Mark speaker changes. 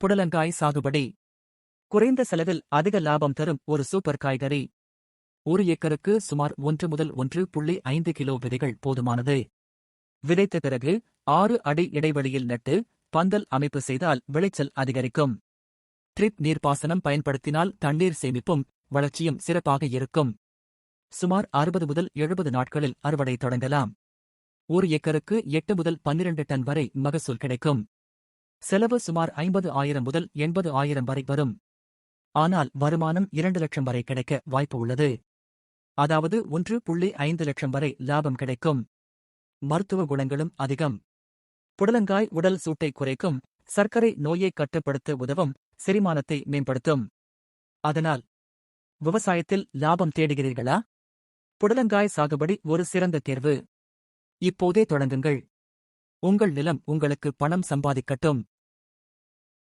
Speaker 1: புடலங்காய் சாகுபடி குறைந்த செலவில் அதிக லாபம் தரும் ஒரு சூப்பர் காய்கறி. ஒரு ஏக்கருக்கு சுமார் 1 முதல் 1.5 கிலோ விதைகள் போதுமானது. விதைத்த பிறகு 6 அடி இடைவெளியில் நட்டு பந்தல் அமைப்பு செய்தால் விளைச்சல் அதிகரிக்கும். ட்ரிப் நீர்ப்பாசனம் பயன்படுத்தினால் தண்ணீர் சேமிப்பும் வளர்ச்சியும் சிறப்பாக இருக்கும். சுமார் 60 முதல் 70 நாட்களில் அறுவடை தொடங்கலாம். ஒரு ஏக்கருக்கு 8 முதல் 12 டன் வரை மகசூல் கிடைக்கும். செலவு சுமார் 50,000 முதல் 80,000 வரை வரும். ஆனால் வருமானம் 2 லட்சம் வரை கிடைக்க வாய்ப்பு உள்ளது. அதாவது 1.5 லட்சம் வரை லாபம் கிடைக்கும். மருத்துவ குணங்களும் அதிகம். புடலங்காய் உடல் சூட்டை குறைக்கும், சர்க்கரை நோயை கட்டுப்படுத்த உதவும், செரிமானத்தை மேம்படுத்தும். அதனால் விவசாயத்தில் லாபம் தேடுகிறீர்களா? புடலங்காய் சாகுபடி ஒரு சிறந்த தேர்வு. இப்போதே தொடங்குங்கள். உங்கள் நிலம் உங்களுக்கு பணம் சம்பாதிக்கட்டும்.